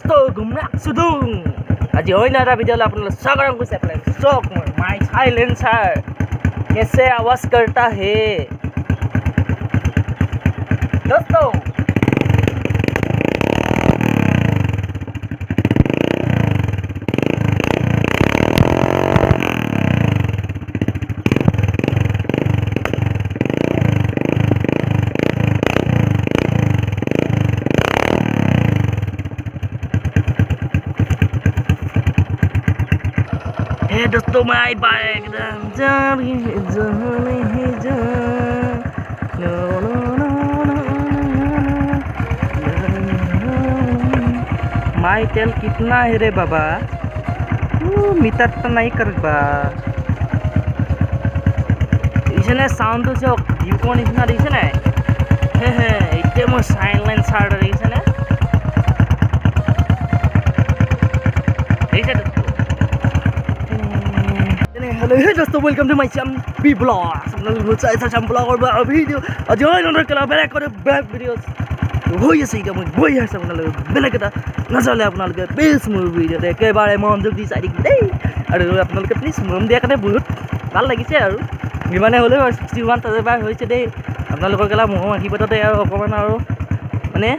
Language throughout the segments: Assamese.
दोस्तों घुमना सुदूं आज होइना रा भिडियो आपन स्वागत करते हैं शौक माय साइलेंसर कैसे आवाज करता है दोस्तों Hey दोस्तों my bike जा माई तेल कितना है रे बाबा मीटर तो नहीं कर बा इसने साउंड तो जो व्यू को निकना दिसे ना हे इतने मो साइलेंस हार्ड दिसे ना दिसे Hello दोस्तों वेलकम टू माय Shyam बी ब्लॉग Shyam ब्लॉग और वीडियो आज नंतर कला बेलेग करे बैक भिडिओस হৈ আছে এটা মই গৈ আছে আপোনালোকে বেলেগ এটা নজলে আপোনালোকে প্লিজ মোৰ ভিডিঅ'টো একেবাৰে মনোযোগ দি চাই দিবি দেই আৰু আপোনালোকে প্লিজ মৰম দিয়া কাৰণে বহুত ভাল লাগিছে আৰু যিমানে হ'লেও 61 সাবস্ক্ৰাইবাৰ হৈছে দেই আপোনালোকৰ কেলা মৰম আশীৰ্বাদতে আৰু অকমান আৰু মানে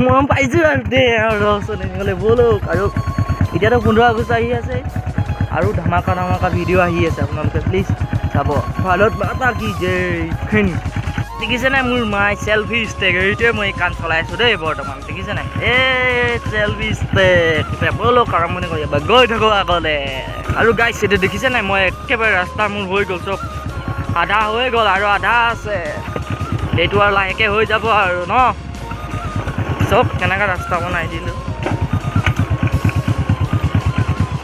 মৰম পাইছো আৰু দেই আৰু ৰচনে হ'লে বলক আৰু এতিয়াতো 15 আগষ্ট আহি আছে আৰু ধামাকা ভিডিও আহি আছে আপোনালোকে প্লিজ চাব ভাৰত মাতা কি জয় দেখিছে না মোৰ মাই সেলফি ষ্টেক এইটোৱে মই কান চলাই আছো দেই বৰ্তমান দেখিছে না এ সেলফি ষ্টেক এটা বলো কামনে কৰিবা গৈ থাকো আগলে আৰু গাইছ এটা দেখিছে না মই একেবাৰে ৰাস্তা মোৰ হৈ গ'ল চব আধা হৈ গ'ল আৰু আধা আছে এইটো আৰু লাহেকে হৈ যাব আৰু ন চব কেনেকা ৰাস্তা বনাই দিলো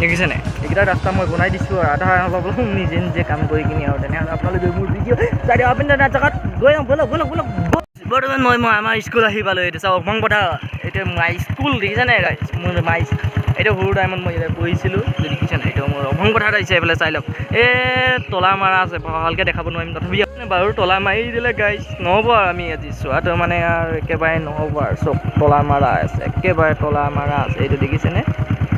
দেখিছে না এইটা ৰাস্তা মই বনাই দিছো আৰু আধা অলপ নিজে নিজে কাম কৰি কিনি আৰু তেনেহ'লে আপোনালোকে মোৰ ভিডিঅ' চাই আপুনি এটা জেগাত গৈ বলক বৰ্তমান মই আমাৰ স্কুল আহি পালোঁ এইটো চাওক ভং কথা এইটো মাই স্কুল দেখিছে নাই গাইছ মোৰ মাই এইটো সৰু টাইমত মই ইয়াতে পঢ়িছিলোঁ দেখিছে নাই এইটো মোৰ ভং কথা আহিছে এইফালে চাই লওক তলা মাৰা আছে ভালকৈ দেখাব নোৱাৰিম তথাপি বাৰু তলা মাৰি দিলে গাইছ নহ'ব আৰু আমি আজি চোৱাটো মানে আৰু একেবাৰে নহ'ব আৰু চব তলা মাৰা আছে একেবাৰে তলা মাৰা আছে এইটো দেখিছেনে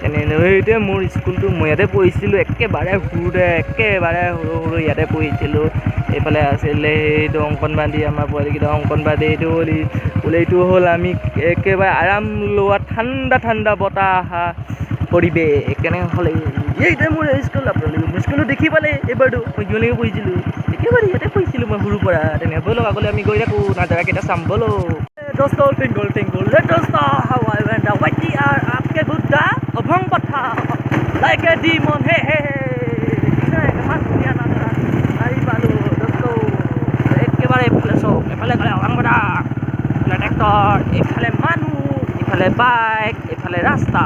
এইটোৱে মোৰ স্কুলটো মই ইয়াতে পঢ়িছিলোঁ একেবাৰে সৰুতে একেবাৰে সৰু ইয়াতে পঢ়িছিলোঁ এইফালে আছিলে এইটো অংকনবাদী আমাৰ পোৱালিকেইটা অংকনবাদী এইটো বোলে এইটো হ'ল আমি একেবাৰে আৰাম লোৱা ঠাণ্ডা বতাহ অহা পৰিৱেশ কেনেকৈ হ'লে এইটোৱে মোৰ স্কুল আপোনালোকে মোৰ স্কুলটো দেখি পালে এইবাৰতো মই কিমানলৈকে পঢ়িছিলোঁ একেবাৰে ইয়াতে পঢ়িছিলোঁ মই সৰুৰ পৰা তেনেকৈ ব'লক আগলৈ আমি গৈ থাকোঁ নাজাৰাকেইটা চাম ব'লক दोस्तों टिंगल ले दोस्तों how I went the white are आपके बुद्धा अभंग पथा like a demon हे ये कमाल दुनिया ना आई बालू दोस्तों एक के बारे प्लेसो एफाले गले अभंग पथा एफाले ट्रैक्टर एफाले मानु एफाले बाइक एफाले रास्ता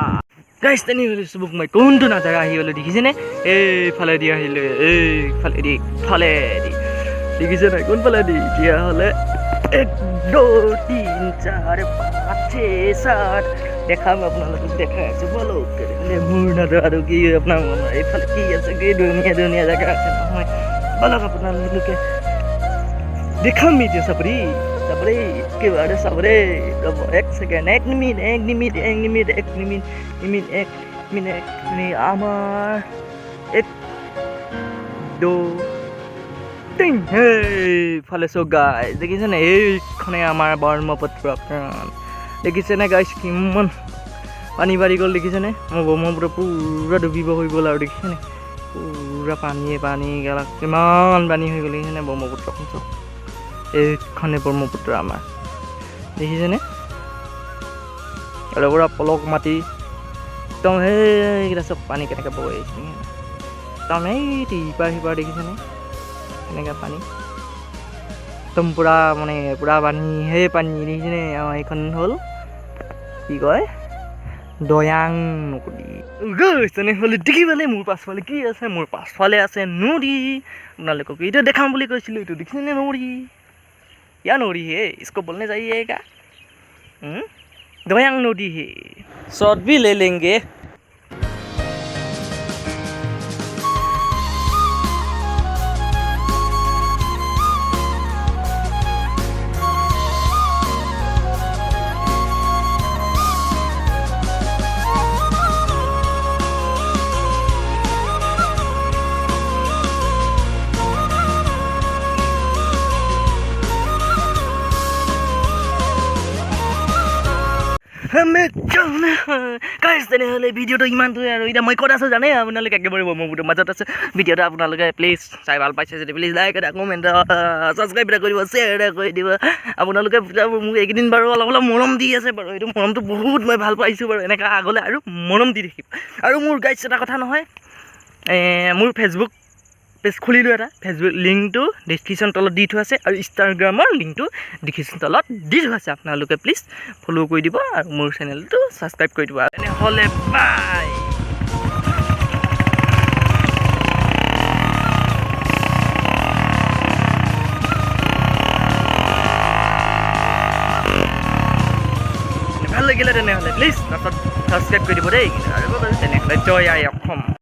गाइस तनी सबक मैं कोनটো না জায়গা আহি গলো দেখিছে নে এইফালে দি আহিলে এইফালে দি দেখিছে না কোন ফালে দি দিয়া হলে 1 2 3 4 5 6 7 দেখা আপোনালোকক দেখাই আছে বলো মোৰ নাজানো কি আপোনাৰ এইফালে কি আছে কি দুনিয়া জায়গা আছে নহয় বলো আপোনালোকে দেখাম মিতে সাবৰি के बारे सबरे एक सेकेंड एक मिनिट আমাৰ 1 2 3 ফালে সো গাইস দেখিছেন এইখনে আমাৰ ব্ৰহ্মপুত্ৰ প্ৰাণ দেখিছেন গাইস কিমান পানী বাঢ়ি গ'ল দেখিছেন মোৰ ব্ৰহ্মপুত্ৰ পুৰা ডুবিব হৈ গ'ল আৰু দেখিছেন পুৰা পানী গেলা কিমান পানী হৈ গ'ল দেখিছেন ব্ৰহ্মপুত্ৰখন চব এইখনে ব্ৰহ্মপুত্ৰ আমাৰ দেখিছেন আৰু পুৰা পলক মাটি একদম এইকেইটা চব পানী কেনেকৈ বৈ আহিছে একদম এই ইপাৰ দেখিছেনে এনেকা পানী একদম পুৰা মানে পুৰা পানী দেখিছেনে এইখন হ'ল কি কয় দয়াং নদী তেনেহ'লে দেখিবলৈ মোৰ পাছফালে কি আছে মোৰ পাছফালে আছে নদী আপোনালোকক এইটো দেখাম বুলি কৈছিলোঁ এইটো দেখিছেনে নদী या नदी है इसको बोलने जाइएगा दयांग नदी है शॉट भी ले लेंगे গাইজ তেনেহ'লে ভিডিঅ'টো ইমানটোৱে আৰু এতিয়া মই ক'ত আছোঁ জানে আপোনালোকে একেবাৰে ব্ৰহ্মপুত্ৰৰ মাজত আছে ভিডিঅ'টো আপোনালোকে প্লিজ চাই ভাল পাইছে যদি প্লিজ লাইক এটা কমেণ্ট ছাবস্ক্ৰাইব এটা কৰি দিব শ্বেয়াৰ এটা কৰি দিব আপোনালোকে মোক এইকেইদিন বাৰু অলপ অলপ মৰম দি আছে বাৰু সেইটো মৰমটো বহুত মই ভাল পাইছোঁ বাৰু এনেকৈ আগলৈ আৰু মৰম দি থাকিম আৰু মোৰ গাইজ এটা কথা নহয় মোৰ ফেচবুক পেজ খুলিলোঁ এটা ফেচবুক লিংকটো ডিছক্ৰিপশ্যন তলত দি থোৱা আছে আৰু ইনষ্টাগ্ৰামৰ লিংকটো ডিছক্ৰিপশ্যন তলত দি থোৱা আছে আপোনালোকে প্লিজ ফ'ল' কৰি দিব আৰু মোৰ চেনেলটো ছাবস্ক্ৰাইব কৰি দিব তেনেহ'লে বাই ভাল লাগিলে তেনেহ'লে প্লিজ তাৰপাছত ছাবস্ক্ৰাইব কৰি দিব দেই আৰু তেনেহ'লে জয় আই অসম